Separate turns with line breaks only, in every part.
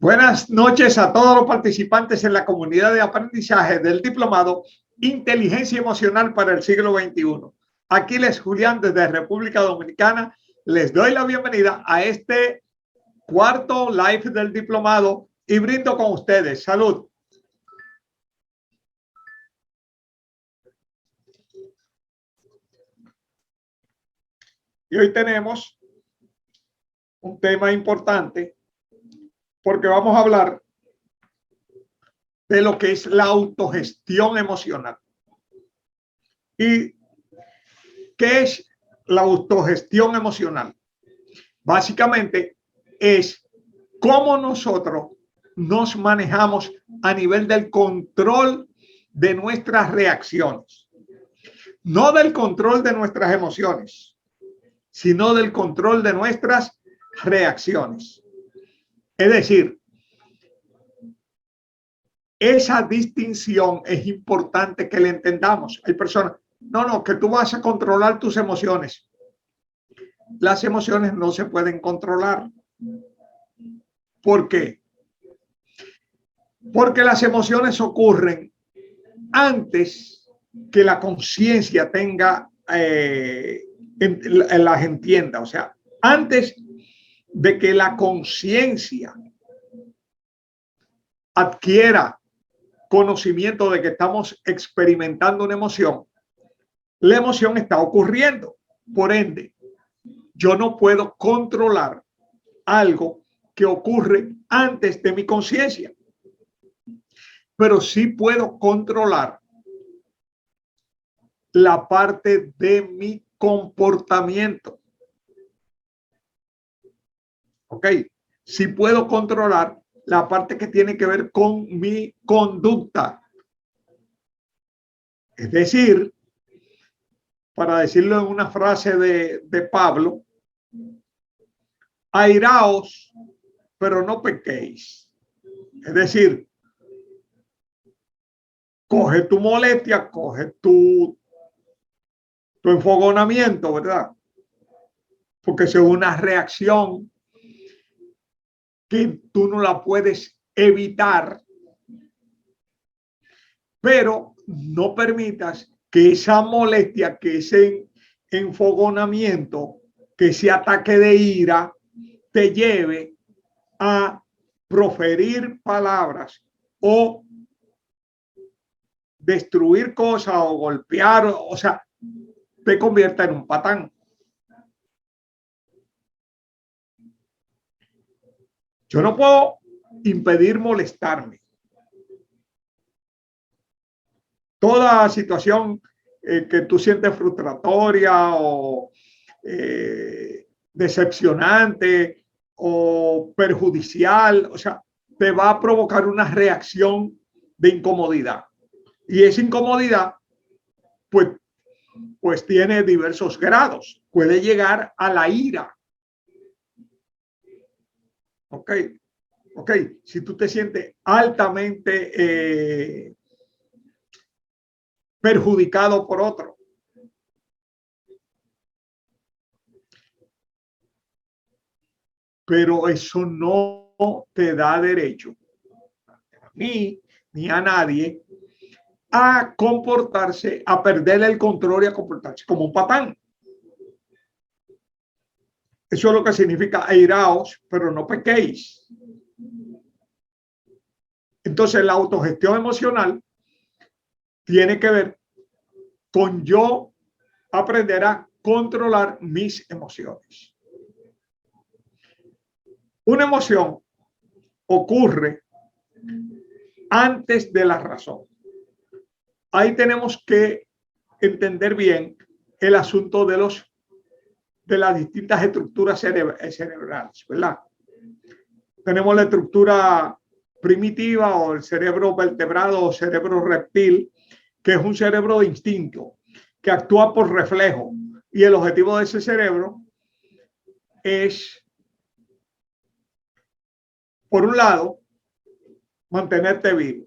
Buenas noches a todos los participantes en la comunidad de aprendizaje del diplomado Inteligencia Emocional para el siglo XXI. Aquí les Julián desde República Dominicana. Les doy la bienvenida a este cuarto live del diplomado y brindo con ustedes. Salud. Y hoy tenemos un tema importante porque vamos a hablar de lo que es la autogestión emocional. ¿Y qué es la autogestión emocional? Básicamente es cómo nosotros nos manejamos a nivel del control de nuestras reacciones. No del control de nuestras emociones, sino del control de nuestras reacciones. Es decir, esa distinción es importante que la entendamos. Hay personas, no, que tú vas a controlar tus emociones. Las emociones no se pueden controlar. ¿Por qué? Porque las emociones ocurren antes que la conciencia tenga, las entienda. O sea, antes de que la conciencia adquiera conocimiento de que estamos experimentando una emoción, la emoción está ocurriendo. Por ende, yo no puedo controlar algo que ocurre antes de mi conciencia, pero sí puedo controlar la parte de mi comportamiento. ¿Ok? Sí puedo controlar la parte que tiene que ver con mi conducta. Es decir, para decirlo en una frase de Pablo, airaos, pero no pequéis. Es decir, coge tu molestia, coge tu enfogonamiento, ¿verdad? Porque es una reacción que tú no la puedes evitar, pero no permitas que esa molestia, que ese enfogonamiento, que ese ataque de ira te lleve a proferir palabras o destruir cosas o golpear, o sea, te convierta en un patán. Yo no puedo impedir molestarme. Toda situación que tú sientes frustratoria o decepcionante o perjudicial, o sea, te va a provocar una reacción de incomodidad. Y esa incomodidad, pues tiene diversos grados. Puede llegar a la ira. Ok. Si tú te sientes altamente perjudicado por otro. Pero eso no te da derecho a mí ni a nadie a comportarse, a perder el control y a comportarse como un patán. Eso es lo que significa airaos, pero no pequéis. Entonces la autogestión emocional tiene que ver con yo aprender a controlar mis emociones. Una emoción ocurre antes de la razón. Ahí tenemos que entender bien el asunto de las distintas estructuras cerebrales, ¿verdad? Tenemos la estructura primitiva o el cerebro vertebrado o cerebro reptil, que es un cerebro de instinto, que actúa por reflejo. Y el objetivo de ese cerebro es, por un lado, mantenerte vivo.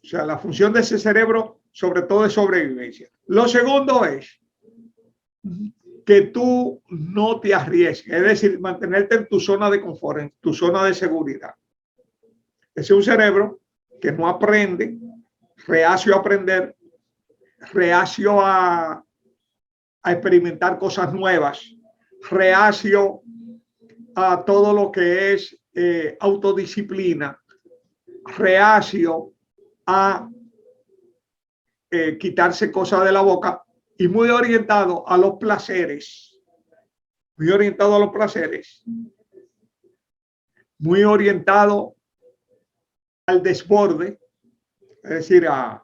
O sea, la función de ese cerebro, sobre todo, es sobrevivencia. Lo segundo es que tú no te arriesgues, es decir, mantenerte en tu zona de confort, en tu zona de seguridad. Ese es un cerebro que no aprende, reacio a aprender, reacio a experimentar cosas nuevas, reacio a todo lo que es autodisciplina, reacio a quitarse cosas de la boca y muy orientado a los placeres, muy orientado a los placeres, muy orientado al desborde, es decir, a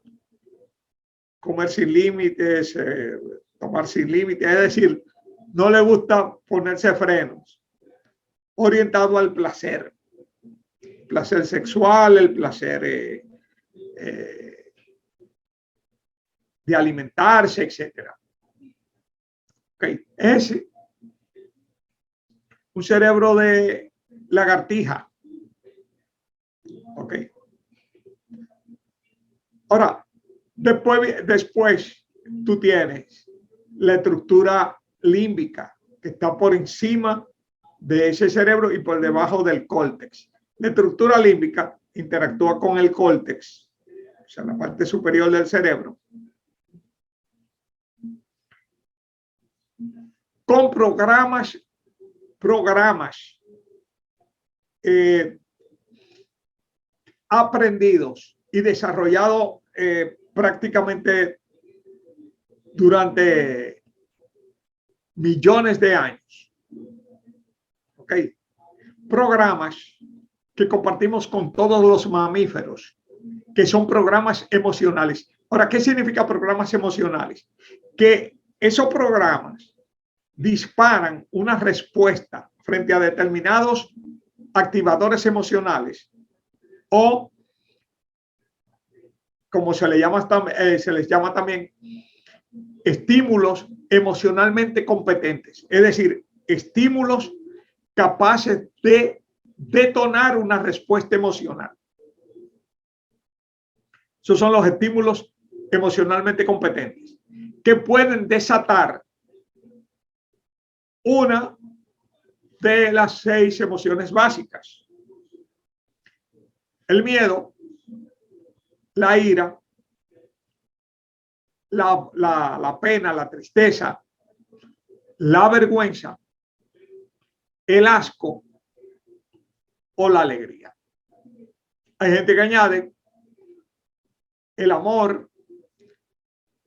comer sin límites, tomar sin límites, es decir, no le gusta ponerse frenos, orientado al placer, placer sexual, el placer de alimentarse, etcétera. Okay. Es un cerebro de lagartija. Ok. Ahora, después tú tienes la estructura límbica que está por encima de ese cerebro y por debajo del córtex. La estructura límbica interactúa con el córtex, o sea, la parte superior del cerebro, con programas aprendidos y desarrollados prácticamente durante millones de años. ¿Ok? Programas que compartimos con todos los mamíferos, que son programas emocionales. Ahora, ¿qué significa programas emocionales? Que esos programas disparan una respuesta frente a determinados activadores emocionales o, como se les llama también, estímulos emocionalmente competentes, es decir, estímulos capaces de detonar una respuesta emocional. Esos son los estímulos emocionalmente competentes que pueden desatar una de las 6 emociones básicas: el miedo, la ira, la pena, la tristeza, la vergüenza, el asco o la alegría. Hay gente que añade el amor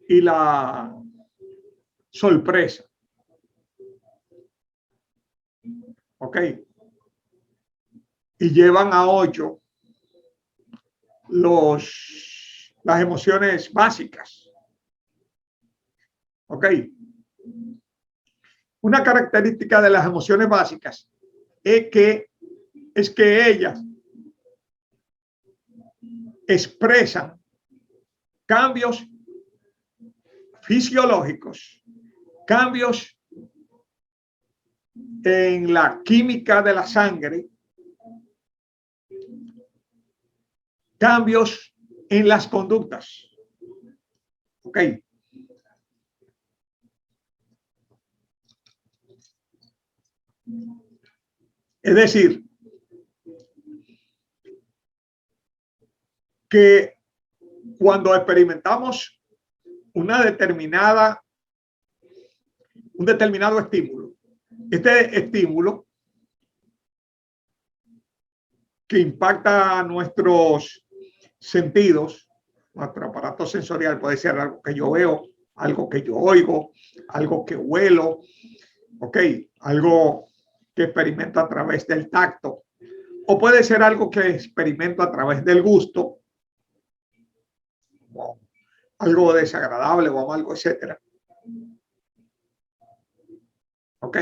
y la sorpresa. ¿Ok? Y llevan a 8 las emociones básicas. ¿Ok? Una característica de las emociones básicas es que ellas expresan cambios fisiológicos, cambios en la química de la sangre, cambios en las conductas. ¿Ok? Es decir, que cuando experimentamos un determinado estímulo, este estímulo que impacta nuestros sentidos, nuestro aparato sensorial, puede ser algo que yo veo, algo que yo oigo, algo que huelo, ¿ok? Algo que experimento a través del tacto, o puede ser algo que experimento a través del gusto, o algo desagradable o algo, etcétera. ¿Ok?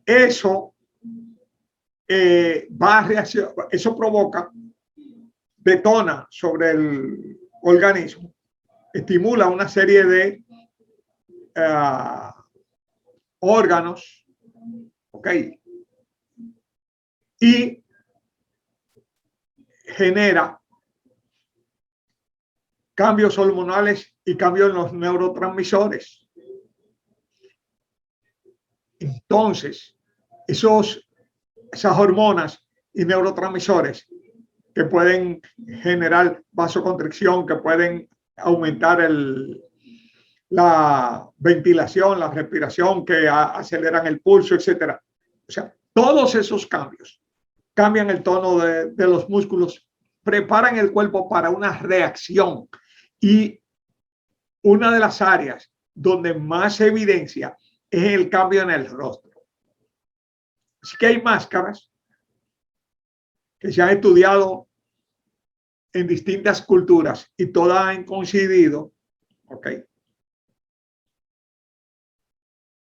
Eso va a reaccionar, eso provoca, detona sobre el organismo, estimula una serie de órganos, ¿ok? Y genera cambios hormonales y cambios en los neurotransmisores. Entonces, esas hormonas y neurotransmisores que pueden generar vasoconstricción, que pueden aumentar la ventilación, la respiración, que aceleran el pulso, etcétera. O sea, todos esos cambios cambian el tono de los músculos, preparan el cuerpo para una reacción. Y una de las áreas donde más se evidencia es el cambio en el rostro. Así que hay máscaras que se han estudiado en distintas culturas y todas han coincidido, ¿ok?,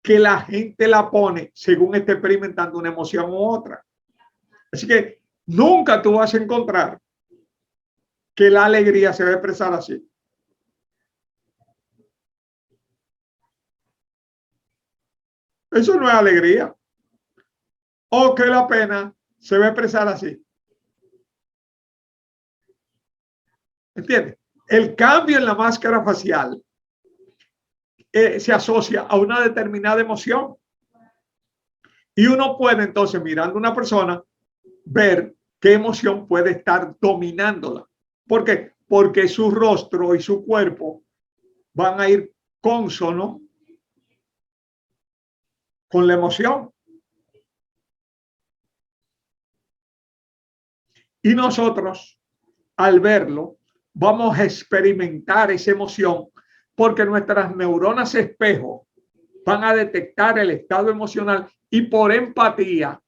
que la gente la pone según esté experimentando una emoción u otra. Así que nunca tú vas a encontrar que la alegría se va a expresar así. Eso no es alegría. O que la pena se va a expresar así. ¿Entiendes? El cambio en la máscara facial se asocia a una determinada emoción. Y uno puede entonces, mirando a una persona, ver qué emoción puede estar dominándola. ¿Por qué? Porque su rostro y su cuerpo van a ir consono con la emoción. Y nosotros, al verlo, vamos a experimentar esa emoción porque nuestras neuronas espejo van a detectar el estado emocional y por empatía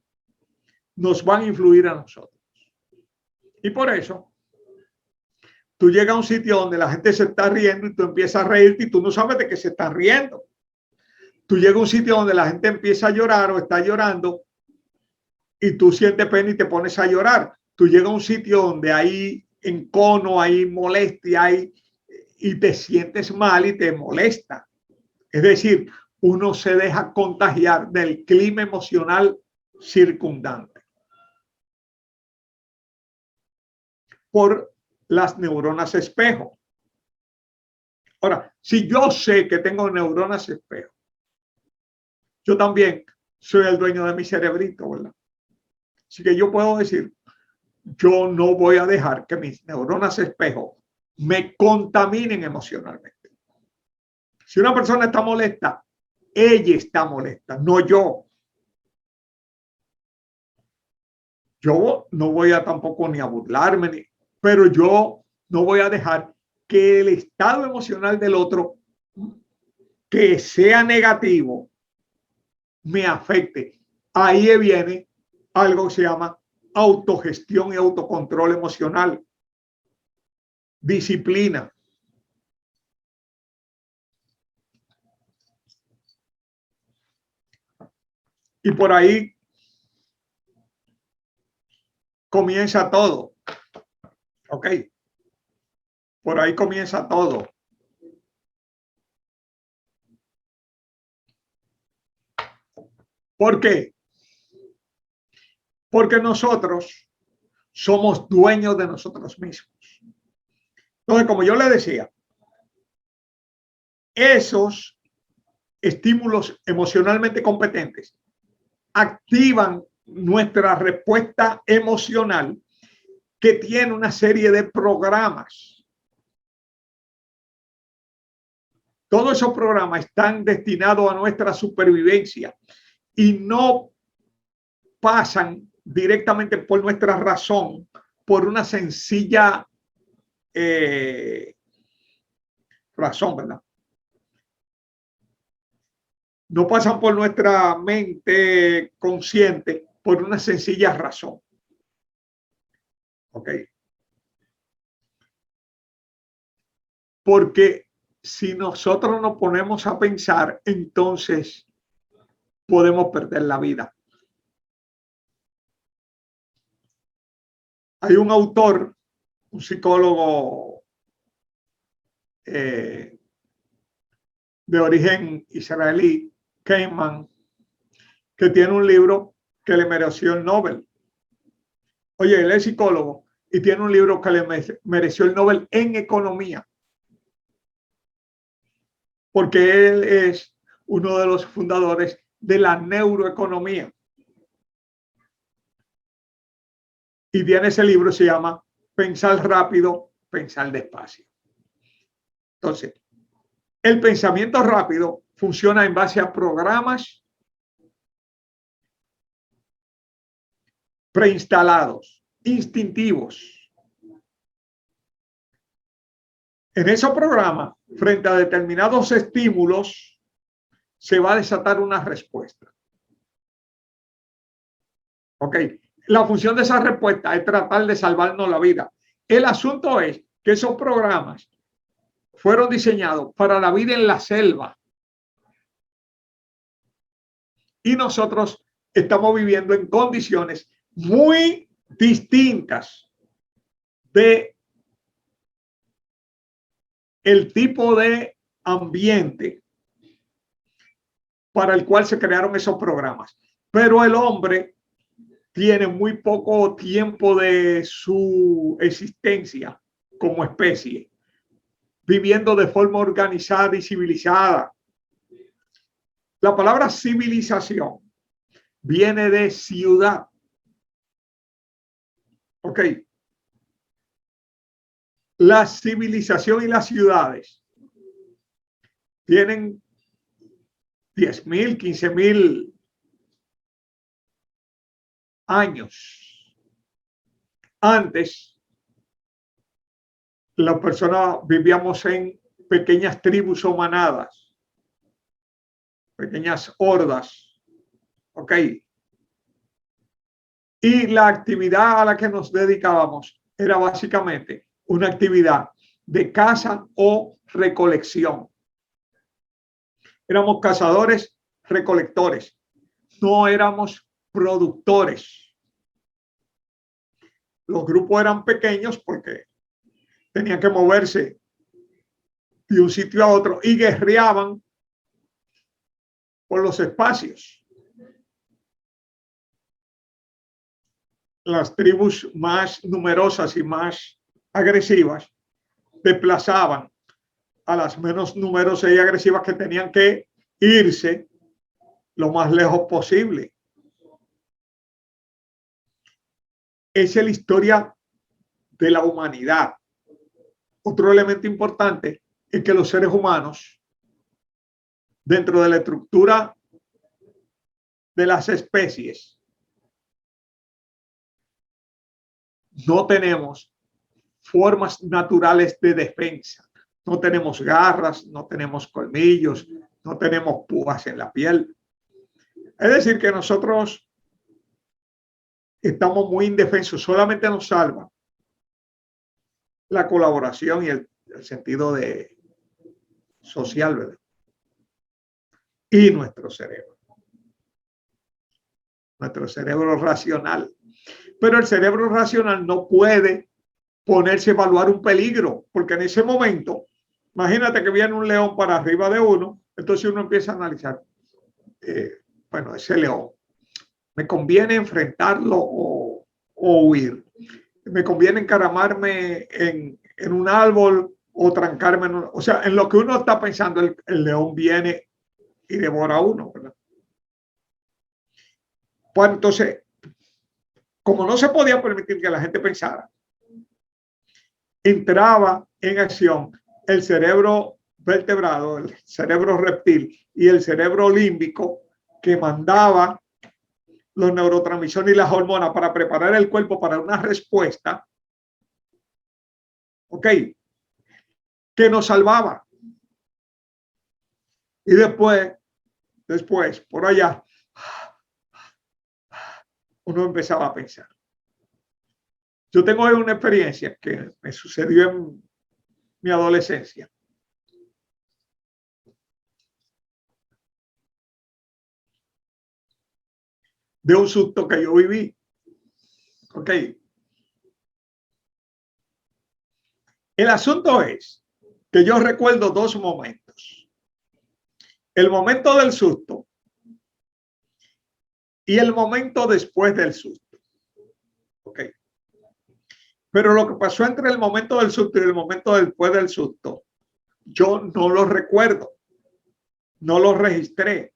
nos van a influir a nosotros. Y por eso, tú llegas a un sitio donde la gente se está riendo y tú empiezas a reírte y tú no sabes de qué se está riendo. Tú llegas a un sitio donde la gente empieza a llorar o está llorando y tú sientes pena y te pones a llorar. Tú llegas a un sitio donde hay encono, hay molestia, y te sientes mal y te molesta. Es decir, uno se deja contagiar del clima emocional circundante por las neuronas espejo. Ahora, si yo sé que tengo neuronas espejo, yo también soy el dueño de mi cerebrito, ¿verdad? Así que yo puedo decir, yo no voy a dejar que mis neuronas espejo me contaminen emocionalmente. Si una persona está molesta, ella está molesta, no yo. Yo no voy a tampoco ni a burlarme, pero yo no voy a dejar que el estado emocional del otro, que sea negativo, me afecte. Ahí viene algo que se llama autogestión y autocontrol emocional, disciplina. Y por ahí comienza todo. ¿Ok? Por ahí comienza todo. ¿Por qué? Porque nosotros somos dueños de nosotros mismos. Entonces, como yo le decía, esos estímulos emocionalmente competentes activan nuestra respuesta emocional que tiene una serie de programas. Todos esos programas están destinados a nuestra supervivencia y no pasan directamente por nuestra razón, por una sencilla razón, ¿verdad? No pasan por nuestra mente consciente por una sencilla razón. ¿Ok? Porque si nosotros nos ponemos a pensar, entonces podemos perder la vida. Hay un autor, un psicólogo de origen israelí, Kahneman, que tiene un libro que le mereció el Nobel. Oye, él es psicólogo y tiene un libro que le mereció el Nobel en economía, porque él es uno de los fundadores de la neuroeconomía. Y tiene ese libro, se llama Pensar rápido, pensar despacio. Entonces, el pensamiento rápido funciona en base a programas preinstalados, instintivos. En esos programas, frente a determinados estímulos, se va a desatar una respuesta. ¿Ok? La función de esa respuesta es tratar de salvarnos la vida. El asunto es que esos programas fueron diseñados para la vida en la selva. Y nosotros estamos viviendo en condiciones muy distintas de el tipo de ambiente para el cual se crearon esos programas. Pero el hombre tiene muy poco tiempo de su existencia como especie, viviendo de forma organizada y civilizada. La palabra civilización viene de ciudad. Ok. La civilización y las ciudades tienen 10.000, 15.000 años. Antes, las personas vivíamos en pequeñas tribus o manadas, pequeñas hordas, ¿ok? Y la actividad a la que nos dedicábamos era básicamente una actividad de caza o recolección. Éramos cazadores, recolectores, no éramos productores. Los grupos eran pequeños porque tenían que moverse de un sitio a otro y guerreaban por los espacios. Las tribus más numerosas y más agresivas desplazaban a las menos numerosas y agresivas que tenían que irse lo más lejos posible. Esa es la historia de la humanidad. Otro elemento importante es que los seres humanos, dentro de la estructura de las especies, no tenemos formas naturales de defensa. No tenemos garras, no tenemos colmillos, no tenemos púas en la piel. Es decir, que nosotros estamos muy indefensos. Solamente nos salva la colaboración y el sentido de social, ¿verdad? Y nuestro cerebro racional. Pero el cerebro racional no puede ponerse a evaluar un peligro, porque en ese momento, imagínate que viene un león para arriba de uno, entonces uno empieza a analizar, bueno, ese león, ¿me conviene enfrentarlo o huir? ¿Me conviene encaramarme en un árbol o trancarme en un, o sea, en lo que uno está pensando, el león viene y devora a uno, ¿verdad? Pues entonces, como no se podía permitir que la gente pensara, entraba en acción el cerebro vertebrado, el cerebro reptil y el cerebro límbico, que mandaba los neurotransmisores y las hormonas para preparar el cuerpo para una respuesta, ¿ok? Que nos salvaba. Y después, por allá, uno empezaba a pensar. Yo tengo una experiencia que me sucedió en mi adolescencia. De un susto que yo viví. Ok. El asunto es que yo recuerdo dos momentos. El momento del susto y el momento después del susto. Ok. Pero lo que pasó entre el momento del susto y el momento después del susto, yo no lo recuerdo. No lo registré.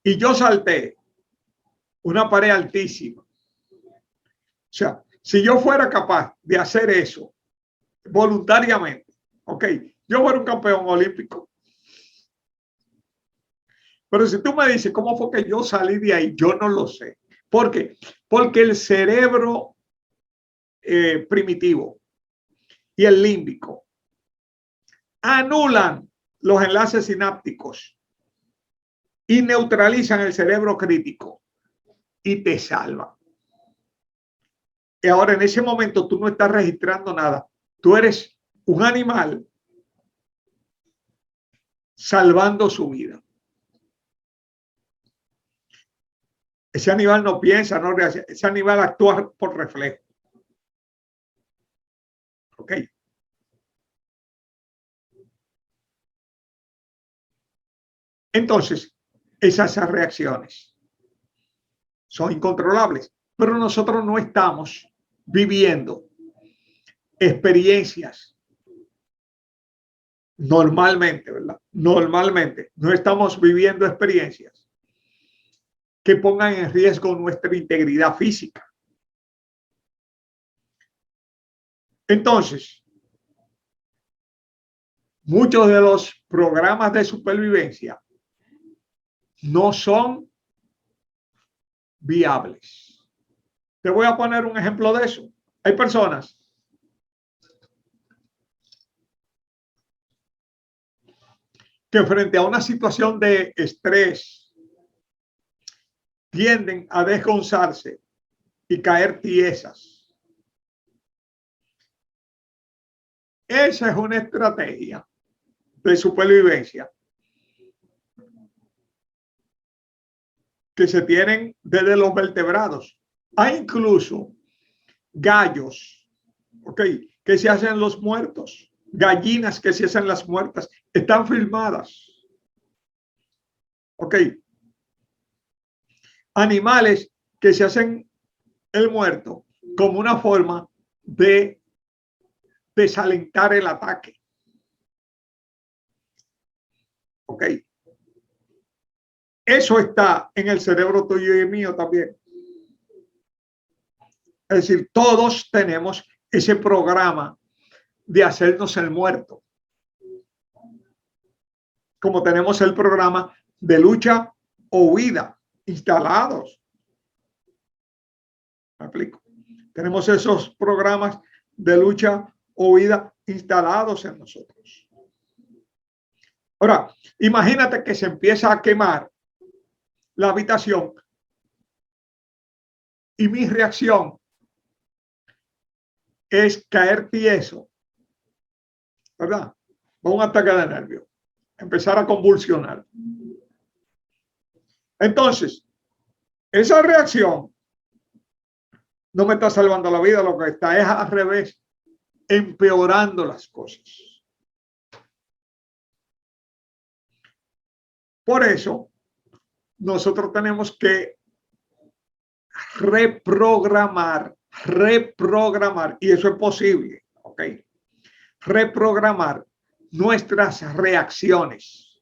Y yo salté una pared altísima. O sea, si yo fuera capaz de hacer eso voluntariamente, ok, yo fuera un campeón olímpico. Pero si tú me dices cómo fue que yo salí de ahí, yo no lo sé. ¿Por qué? Porque el cerebro primitivo y el límbico anulan los enlaces sinápticos y neutralizan el cerebro crítico y te salvan. Y ahora en ese momento tú no estás registrando nada. Tú eres un animal salvando su vida. Ese animal no piensa, no reacciona. Ese animal actúa por reflejo. ¿Ok? Entonces, esas reacciones son incontrolables, pero nosotros no estamos viviendo experiencias normalmente, ¿verdad? Normalmente no estamos viviendo experiencias que pongan en riesgo nuestra integridad física. Entonces, muchos de los programas de supervivencia no son viables. Te voy a poner un ejemplo de eso. Hay personas que frente a una situación de estrés tienden a desgonzarse y caer tiesas. Esa es una estrategia de supervivencia que se tienen desde los vertebrados. Hay incluso gallos, okay, que se hacen los muertos, gallinas que se hacen las muertas, están filmadas. Ok. Animales que se hacen el muerto como una forma de desalentar el ataque. Ok. Eso está en el cerebro tuyo y mío también. Es decir, todos tenemos ese programa de hacernos el muerto. Como tenemos el programa de lucha o huida instalados. ¿Me explico? Tenemos esos programas de lucha o huida instalados en nosotros. Ahora, imagínate que se empieza a quemar la habitación y mi reacción es caer tieso, ¿verdad? Con un ataque de nervio, empezar a convulsionar. Entonces, esa reacción no me está salvando la vida, lo que está es al revés, empeorando las cosas. Por eso, nosotros tenemos que reprogramar, y eso es posible, ¿ok? Reprogramar nuestras reacciones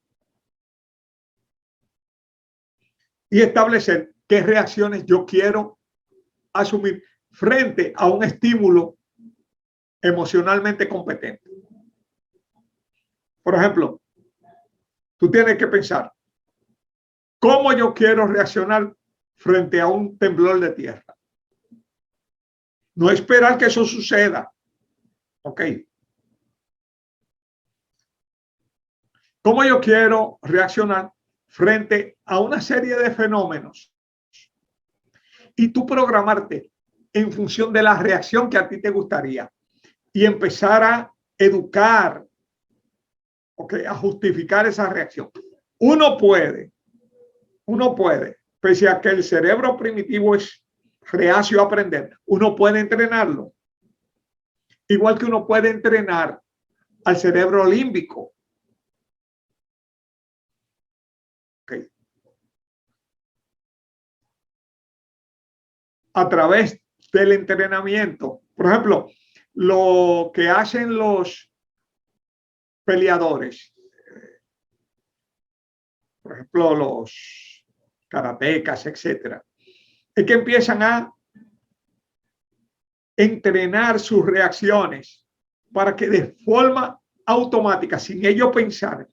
y establecer qué reacciones yo quiero asumir frente a un estímulo emocionalmente competente. Por ejemplo, tú tienes que pensar cómo yo quiero reaccionar frente a un temblor de tierra. No esperar que eso suceda. Ok. ¿Cómo yo quiero reaccionar frente a una serie de fenómenos? Y tú programarte en función de la reacción que a ti te gustaría y empezar a educar, okay, a justificar esa reacción. Uno puede, pese a que el cerebro primitivo es reacio a aprender, uno puede entrenarlo Igual que uno puede entrenar al cerebro límbico. Okay. A través del entrenamiento. Por ejemplo, lo que hacen los peleadores, por ejemplo, los karatecas, etcétera, es que empiezan a entrenar sus reacciones para que de forma automática, sin ellos pensar,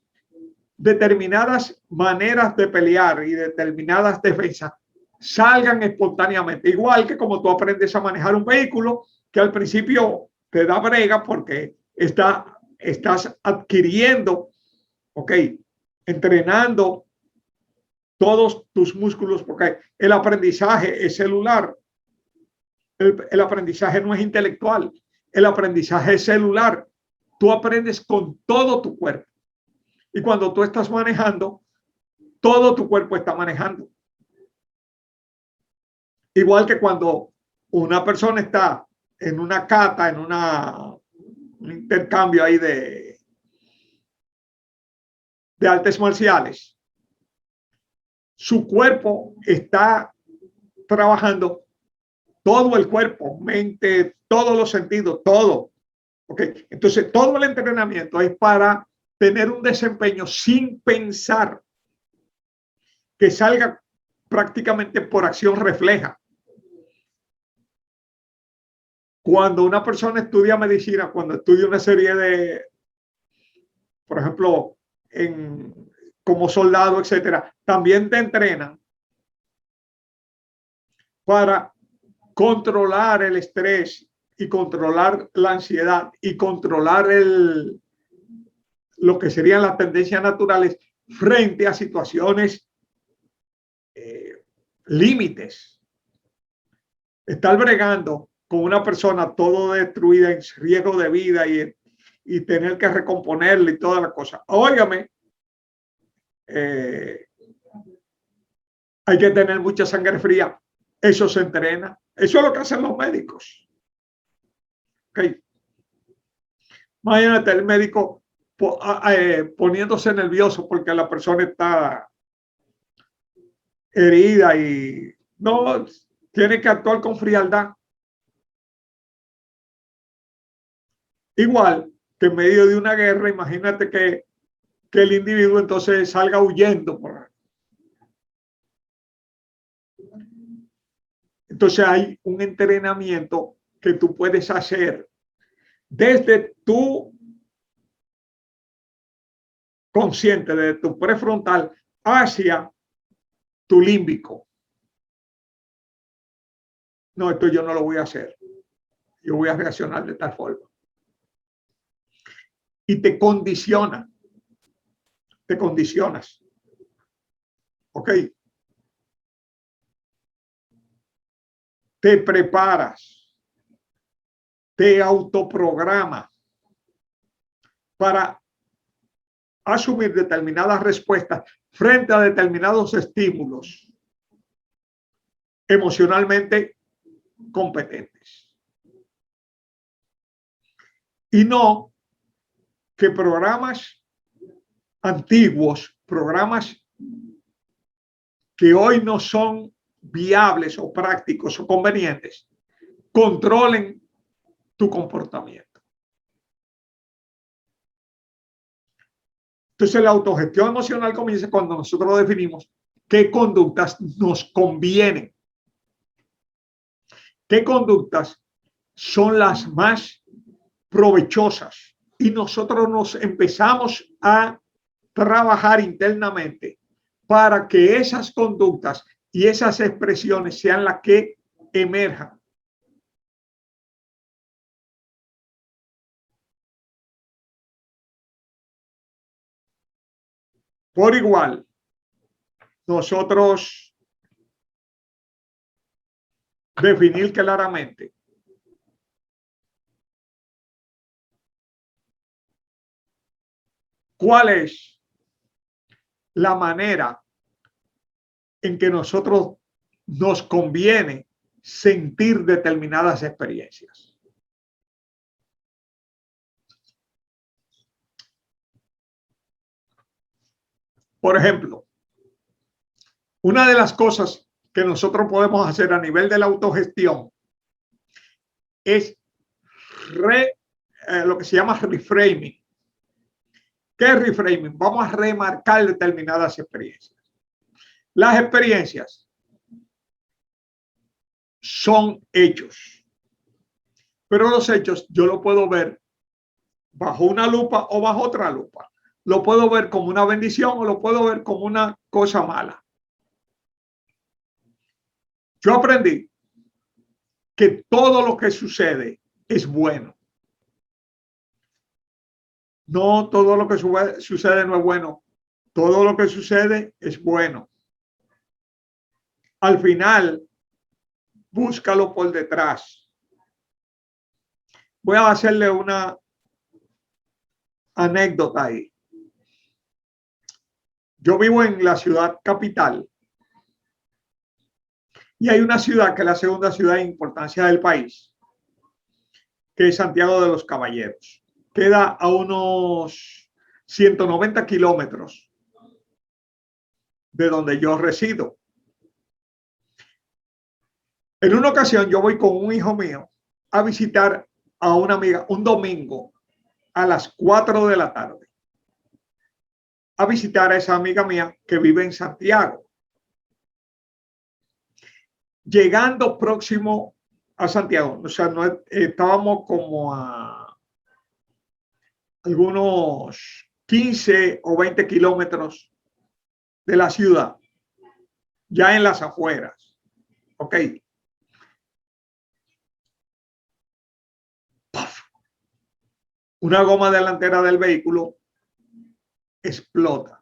determinadas maneras de pelear y determinadas defensas salgan espontáneamente. Igual que como tú aprendes a manejar un vehículo, que al principio te da brega porque estás adquiriendo, ok, entrenando todos tus músculos, porque el aprendizaje es celular. El aprendizaje no es intelectual, el aprendizaje es celular. Tú aprendes con todo tu cuerpo. Y cuando tú estás manejando, todo tu cuerpo está manejando. Igual que cuando una persona está en una cata, en un intercambio ahí de artes marciales, su cuerpo está trabajando, todo el cuerpo, mente, todos los sentidos, todo. ¿Okay? Entonces, todo el entrenamiento es para tener un desempeño sin pensar, que salga prácticamente por acción refleja. Cuando una persona estudia medicina, cuando estudia una serie de, por ejemplo, como soldado, etcétera, también te entrenan para controlar el estrés y controlar la ansiedad y controlar lo que serían las tendencias naturales frente a situaciones límites. Estar bregando con una persona todo destruida, en riesgo de vida y tener que recomponerle y toda la cosa. Óigame, hay que tener mucha sangre fría. Eso se entrena. Eso es lo que hacen los médicos. Okay. Imagínate el médico poniéndose nervioso porque la persona está herida y no tiene que actuar con frialdad. Igual que en medio de una guerra, imagínate que el individuo entonces salga huyendo. Entonces hay un entrenamiento que tú puedes hacer desde tu consciente, de tu prefrontal hacia tu límbico. No, esto yo no lo voy a hacer. Yo voy a reaccionar de tal forma. Y te condiciona. Te condicionas. ¿Ok? Te preparas. Te autoprogramas para asumir determinadas respuestas frente a determinados estímulos emocionalmente competentes. Y no que programas antiguos, programas que hoy no son viables o prácticos o convenientes, controlen tu comportamiento. Entonces la autogestión emocional comienza cuando nosotros definimos qué conductas nos convienen, qué conductas son las más provechosas, y nosotros nos empezamos a trabajar internamente para que esas conductas y esas expresiones sean las que emerjan. Por igual, nosotros definir claramente cuál es la manera en que nosotros nos conviene sentir determinadas experiencias. Por ejemplo, una de las cosas que nosotros podemos hacer a nivel de la autogestión es lo que se llama reframing. ¿Qué es reframing? Vamos a remarcar determinadas experiencias. Las experiencias son hechos, pero los hechos yo lo puedo ver bajo una lupa o bajo otra lupa. Lo puedo ver como una bendición o lo puedo ver como una cosa mala. Yo aprendí que todo lo que sucede es bueno. No todo lo que sucede no es bueno. Todo lo que sucede es bueno. Al final, búscalo por detrás. Voy a hacerle una anécdota ahí. Yo vivo en la ciudad capital y hay una ciudad que es la segunda ciudad de importancia del país, que es Santiago de los Caballeros. Queda a unos 190 kilómetros de donde yo resido. En una ocasión yo voy con un hijo mío a visitar a una amiga un domingo a las 4 de la tarde, a visitar a esa amiga mía que vive en Santiago. Llegando próximo a Santiago, o sea, no, estábamos como a algunos 15 o 20 kilómetros de la ciudad, ya en las afueras. Ok. Una goma delantera del vehículo explota.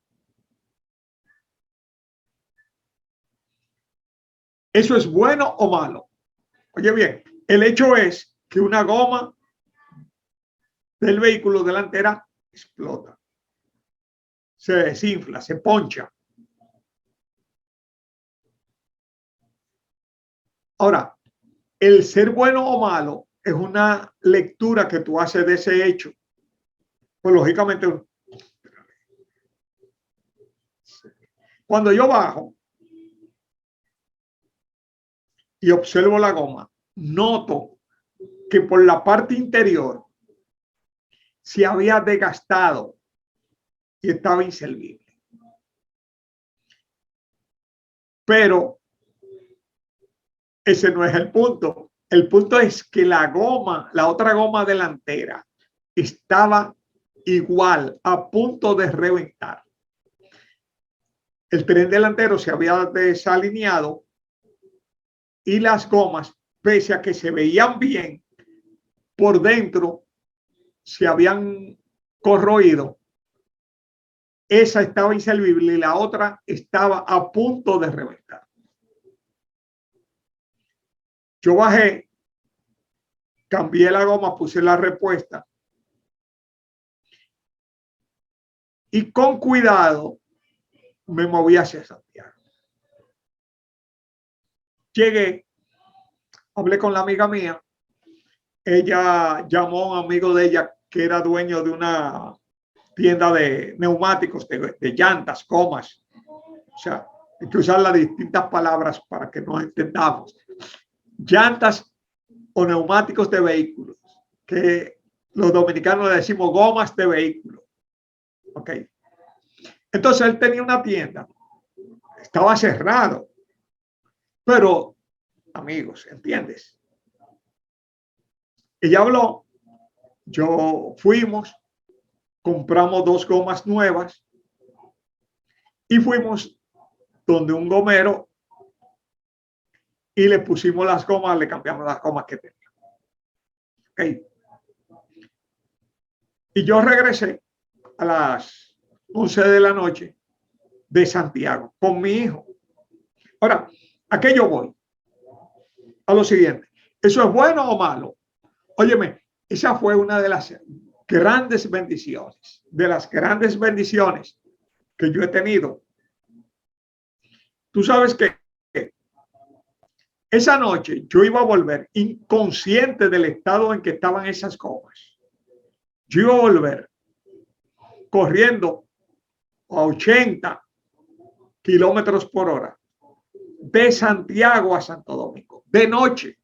¿Eso es bueno o malo? Oye bien, el hecho es que una goma del vehículo delantera explota, se desinfla, se poncha. Ahora, el ser bueno o malo es una lectura que tú haces de ese hecho. Pues lógicamente, cuando yo bajo y observo la goma, noto que por la parte interior se había desgastado y estaba inservible. Pero ese no es el punto. El punto es que la goma, la otra goma delantera, estaba igual, a punto de reventar. El tren delantero se había desalineado y las gomas, pese a que se veían bien, por dentro se habían corroído. Esa estaba inservible y la otra estaba a punto de reventar. Yo bajé, cambié la goma, puse la repuesta y con cuidado me moví hacia Santiago. Llegué, hablé con la amiga mía. Ella llamó a un amigo de ella que era dueño de una tienda de neumáticos, de llantas, gomas. O sea, hay que usar las distintas palabras para que nos entendamos. Llantas o neumáticos de vehículos, que los dominicanos le decimos gomas de vehículo. Ok. Entonces él tenía una tienda, estaba cerrado, pero amigos, ¿entiendes? Ella habló, fuimos, compramos 2 gomas nuevas y fuimos donde un gomero y le pusimos las gomas, le cambiamos las gomas que tenía. Okay. Y yo regresé a las 11 de la noche de Santiago con mi hijo. Ahora, ¿a qué yo voy? A lo siguiente. ¿Eso es bueno o malo? Óyeme, esa fue una de las grandes bendiciones, que yo he tenido. Tú sabes que esa noche yo iba a volver inconsciente del estado en que estaban esas gomas. Yo iba a volver corriendo a 80, kilómetros por hora de Santiago a Santo Domingo, de noche.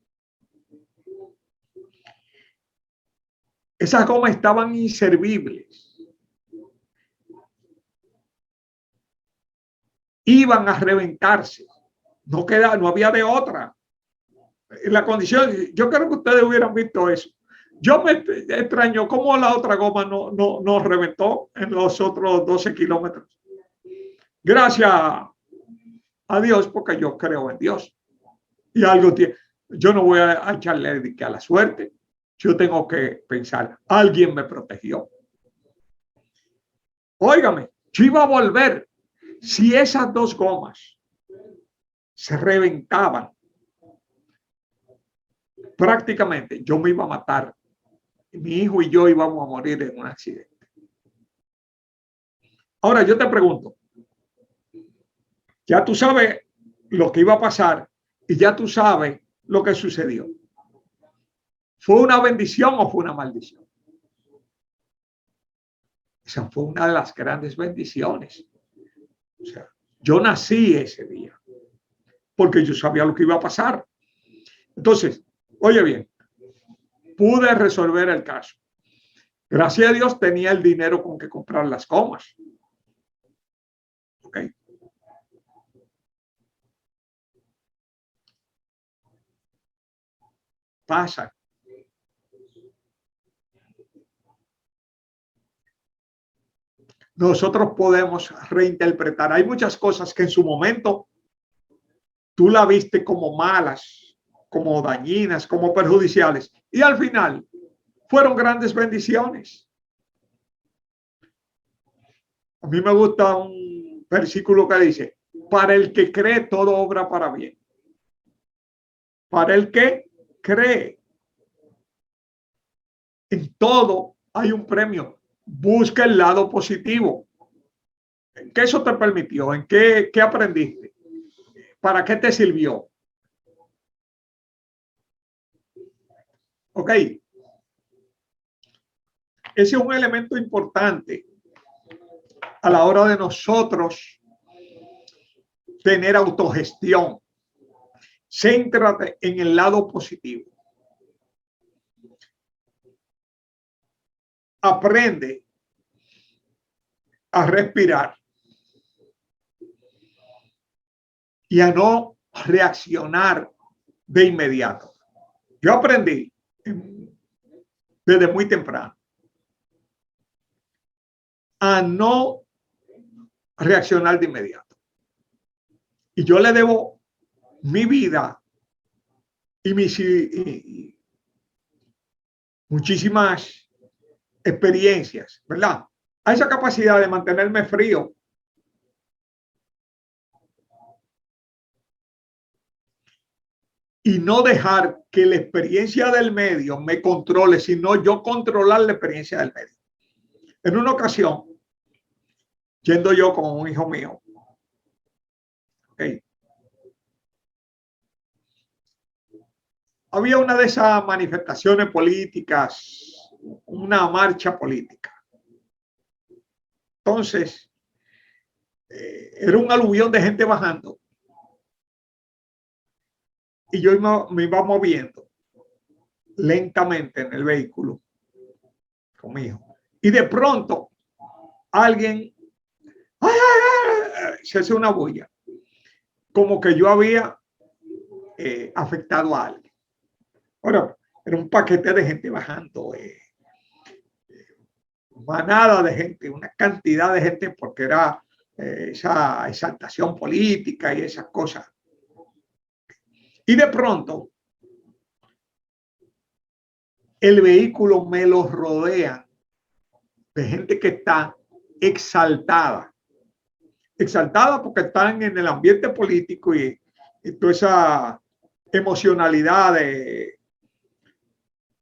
Esas gomas estaban inservibles. Iban a reventarse. No había de otra. En la condición, yo creo que ustedes hubieran visto eso. Yo me extraño cómo la otra goma no reventó en los otros 12 kilómetros. Gracias a Dios, porque yo creo en Dios. Y algo tiene. Yo no voy a echarle a la suerte. Yo tengo que pensar, alguien me protegió. Óigame, yo iba a volver. Si esas dos gomas se reventaban, prácticamente yo me iba a matar. Mi hijo y yo íbamos a morir en un accidente. Ahora yo te pregunto, ya tú sabes lo que iba a pasar y ya tú sabes lo que sucedió. ¿Fue una bendición o fue una maldición? Esa fue una de las grandes bendiciones. O sea, yo nací ese día porque yo sabía lo que iba a pasar. Entonces, oye bien, pude resolver el caso. Gracias a Dios tenía el dinero con que comprar las gomas. ¿Ok? Pasa. Nosotros podemos reinterpretar. Hay muchas cosas que en su momento tú la viste como malas, como dañinas, como perjudiciales. Y al final fueron grandes bendiciones. A mí me gusta un versículo que dice, para el que cree todo obra para bien. Para el que cree. En todo hay un premio. Busca el lado positivo. ¿En qué eso te permitió? ¿En qué aprendiste? ¿Para qué te sirvió? Ok. Ese es un elemento importante a la hora de nosotros tener autogestión. Céntrate en el lado positivo. Aprende a respirar y a no reaccionar de inmediato. Yo aprendí desde muy temprano a no reaccionar de inmediato. Y yo le debo mi vida y muchísimas experiencias, ¿verdad? A esa capacidad de mantenerme frío. Y no dejar que la experiencia del medio me controle, sino yo controlar la experiencia del medio. En una ocasión, yendo yo con un hijo mío, okay, había una de esas manifestaciones políticas, una marcha política. Entonces, era un aluvión de gente bajando. Y yo me iba moviendo lentamente en el vehículo con mi hijo. Y de pronto, alguien se hace una bulla. Como que yo había afectado a alguien. Ahora, era un paquete de gente bajando. Manada de gente, una cantidad de gente, porque era esa exaltación política y esas cosas. Y de pronto, el vehículo me lo rodea de gente que está exaltada. Exaltada porque están en el ambiente político y toda esa emocionalidad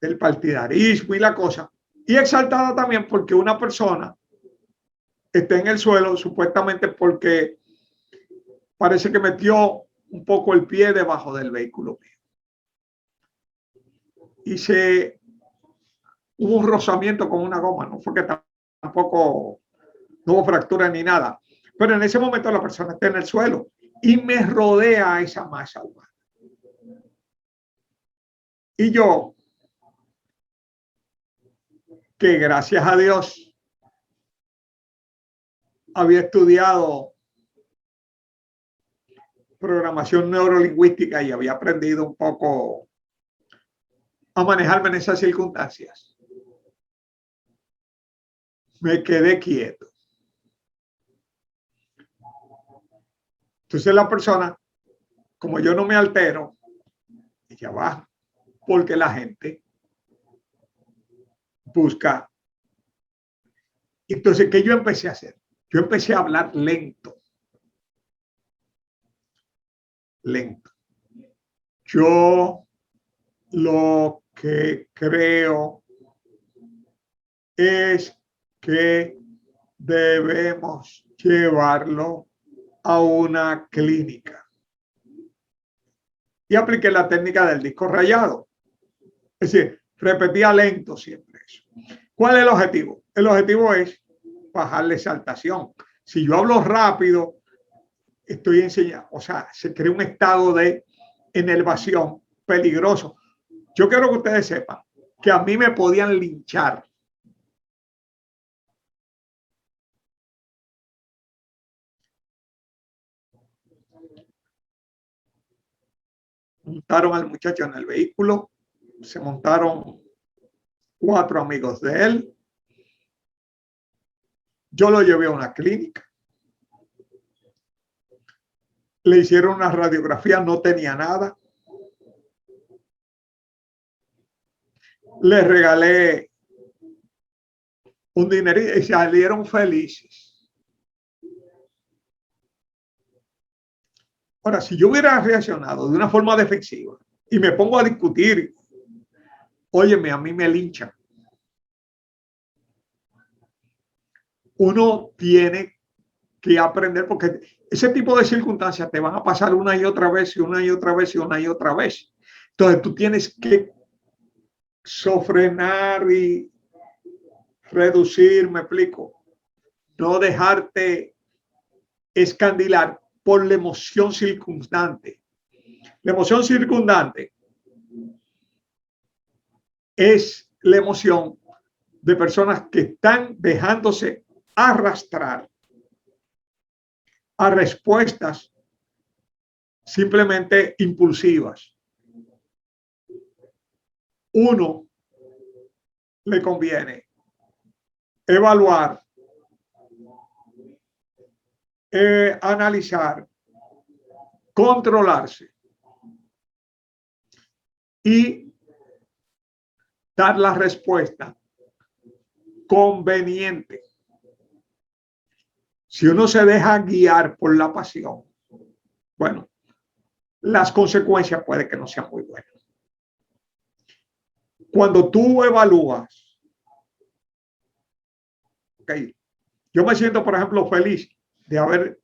del partidarismo y la cosa. Y exaltada también porque una persona está en el suelo supuestamente porque parece que metió un poco el pie debajo del vehículo. Y hubo un rozamiento con una goma, no fue que tampoco no hubo fractura ni nada, Pero en ese momento la persona está en el suelo y me rodea esa masa humana. Y yo, que gracias a Dios había estudiado programación neurolingüística y había aprendido un poco a manejarme en esas circunstancias, me quedé quieto. Entonces la persona, como yo no me altero, ella baja, porque la gente busca. Entonces, ¿qué yo empecé a hacer? Yo empecé a hablar lento. Lento. Yo lo que creo es que debemos llevarlo a una clínica. Y apliqué la técnica del disco rayado. Es decir, repetía lento siempre eso. ¿Cuál es el objetivo? El objetivo es bajar la exaltación. Si yo hablo rápido, estoy enseñando, o sea, se crea un estado de enervación peligroso. Yo quiero que ustedes sepan que a mí me podían linchar. Montaron al muchacho en el vehículo, se montaron 4 amigos de él. Yo lo llevé a una clínica. Le hicieron una radiografía, no tenía nada. Le regalé un dinerito y salieron felices. Ahora, si yo hubiera reaccionado de una forma defensiva y me pongo a discutir, óyeme, a mí me linchan. Uno tiene que aprender, porque ese tipo de circunstancias te van a pasar una y otra vez y una y otra vez y una y otra vez. Entonces tú tienes que sofrenar y reducir, me explico, no dejarte escandilar por la emoción circundante. La emoción circundante es la emoción de personas que están dejándose arrastrar a respuestas simplemente impulsivas. Uno le conviene evaluar, analizar, controlarse y dar la respuesta conveniente. Si uno se deja guiar por la pasión, bueno, las consecuencias puede que no sean muy buenas. Cuando tú evalúas, okay, yo me siento, por ejemplo, feliz de haber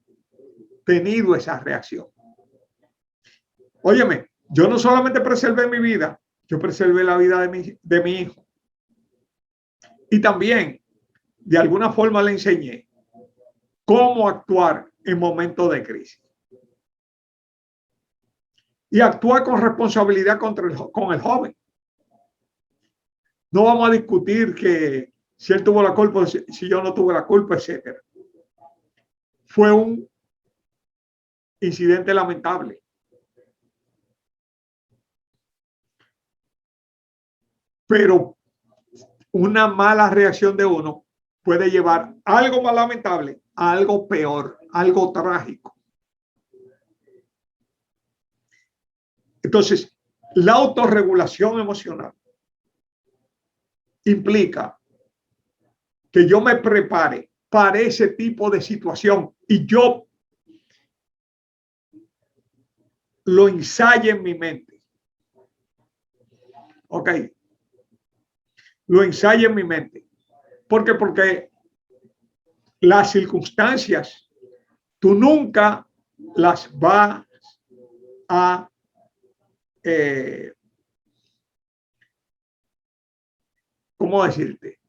tenido esa reacción. Óyeme, yo no solamente preservé mi vida, yo preservé la vida de mi hijo. Y también, de alguna forma, le enseñé cómo actuar en momentos de crisis. Y actuar con responsabilidad con el joven. No vamos a discutir que si él tuvo la culpa, si yo no tuve la culpa, etc. Fue un incidente lamentable. Pero una mala reacción de uno puede llevar algo más lamentable a algo peor, algo trágico. Entonces, la autorregulación emocional implica que yo me prepare para ese tipo de situación y yo lo ensaye en mi mente. Ok. Lo ensaye en mi mente. ¿Por qué? Porque las circunstancias tú nunca las vas a ¿cómo decirte?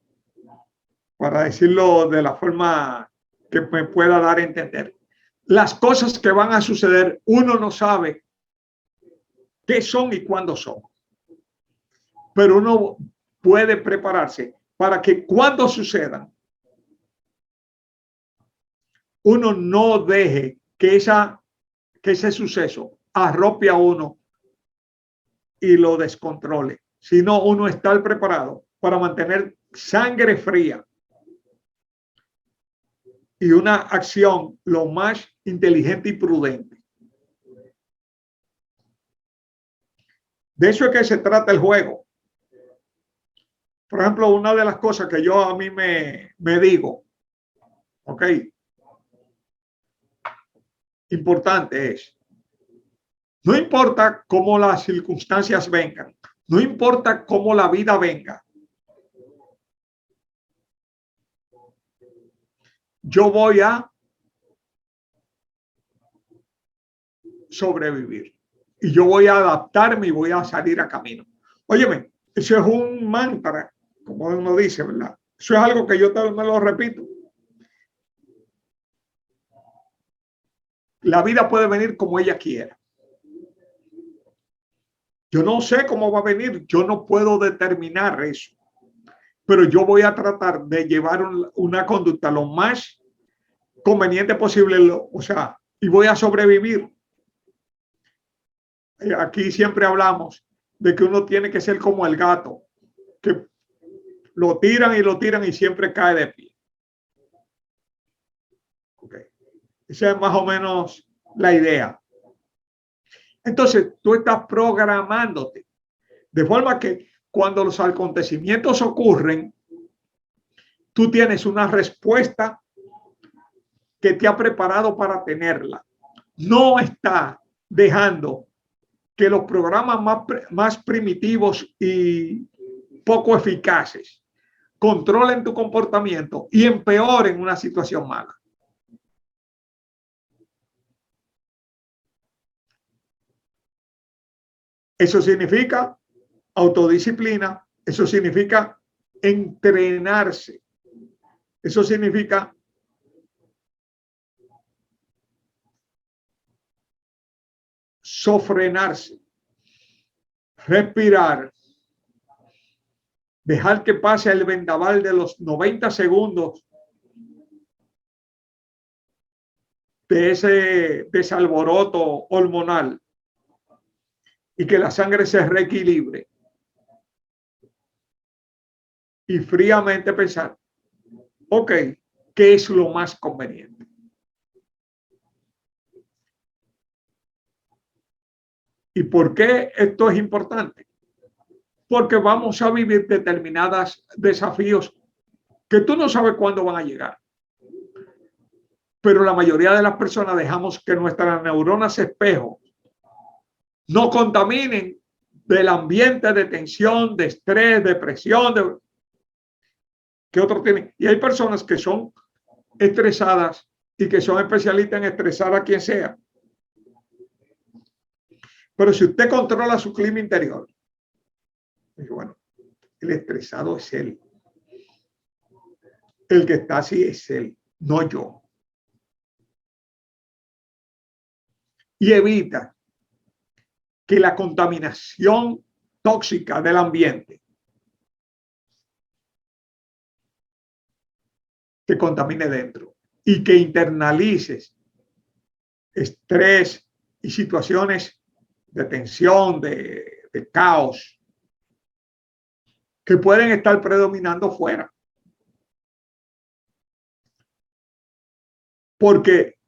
Para decirlo de la forma que me pueda dar a entender. Las cosas que van a suceder, uno no sabe qué son y cuándo son. Pero uno puede prepararse para que cuando sucedan, uno no deje que ese suceso arrope a uno y lo descontrole, sino uno está preparado para mantener sangre fría y una acción lo más inteligente y prudente. De eso es que se trata el juego. Por ejemplo, una de las cosas que yo a mí me digo, ok, importante es, no importa cómo las circunstancias vengan, no importa cómo la vida venga, yo voy a sobrevivir y yo voy a adaptarme y voy a salir a camino. Óyeme, eso es un mantra, como uno dice, ¿verdad? Eso es algo que yo me lo repito. La vida puede venir como ella quiera. Yo no sé cómo va a venir, yo no puedo determinar eso, pero yo voy a tratar de llevar una conducta lo más conveniente posible, o sea, y voy a sobrevivir. Aquí siempre hablamos de que uno tiene que ser como el gato, que lo tiran y siempre cae de pie. Okay. Esa es más o menos la idea. Entonces, tú estás programándote de forma que cuando los acontecimientos ocurren, tú tienes una respuesta que te ha preparado para tenerla. No está dejando que los programas más primitivos y poco eficaces controlen tu comportamiento y empeoren una situación mala. Eso significa autodisciplina, eso significa entrenarse, eso significa sofrenarse, respirar, dejar que pase el vendaval de los 90 segundos de ese desalboroto hormonal y que la sangre se reequilibre y fríamente pensar, ok, ¿qué es lo más conveniente? ¿Y por qué esto es importante? Porque vamos a vivir determinados desafíos que tú no sabes cuándo van a llegar. Pero la mayoría de las personas dejamos que nuestras neuronas espejo no contaminen del ambiente de tensión, de estrés, depresión, que otros tienen. Y hay personas que son estresadas y que son especialistas en estresar a quien sea. Pero si usted controla su clima interior, bueno, el estresado es él. El que está así es él, no yo. Y evita que la contaminación tóxica del ambiente te contamine dentro y que internalices estrés y situaciones de tensión, de caos, que pueden estar predominando fuera. Porque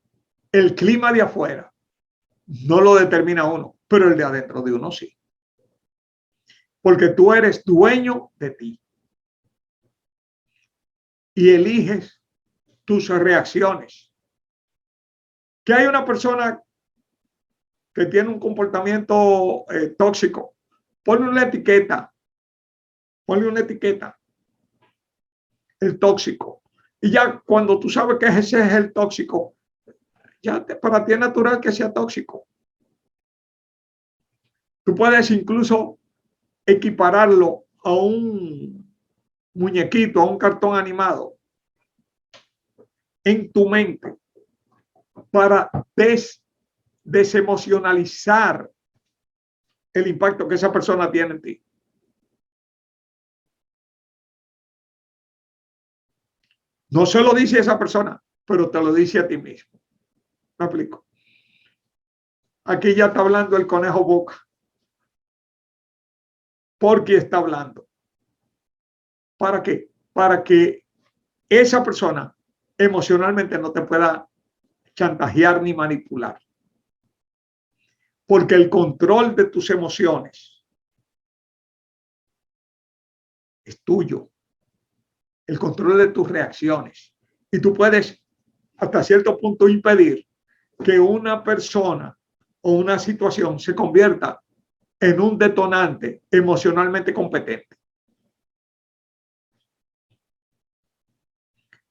el clima de afuera no lo determina uno, pero el de adentro de uno sí. Porque tú eres dueño de ti y eliges tus reacciones. Que hay una persona que tiene un comportamiento tóxico, ponle una etiqueta, el tóxico. Y ya cuando tú sabes que ese es el tóxico, ya para ti es natural que sea tóxico. Tú puedes incluso equipararlo a un muñequito, a un cartón animado. en tu mente para desemocionalizar el impacto que esa persona tiene en ti. No se lo dice a esa persona, pero te lo dice a ti mismo. ¿Me explico? Aquí ya está hablando el conejo boca. ¿Por qué está hablando? ¿Para qué? Para que esa persona emocionalmente no te pueda chantajear ni manipular. Porque el control de tus emociones es tuyo. El control de tus reacciones. Y tú puedes hasta cierto punto impedir que una persona o una situación se convierta en un detonante emocionalmente competente.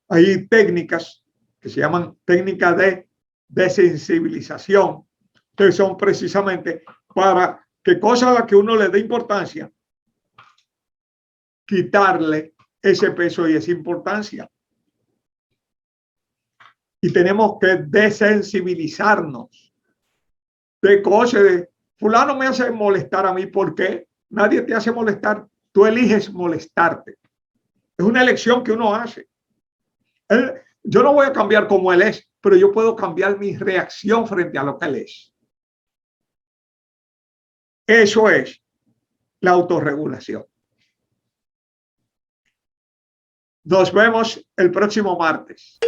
Hay técnicas que se llaman técnicas de desensibilización, que son precisamente para que cosas a las que uno le dé importancia, quitarle ese peso y esa importancia. Y tenemos que desensibilizarnos de cosas de fulano me hace molestar a mí. ¿Por qué? Nadie te hace molestar. Tú eliges molestarte. Es una elección que uno hace. Yo no voy a cambiar como él es, pero yo puedo cambiar mi reacción frente a lo que él es. Eso es la autorregulación. Nos vemos el próximo martes.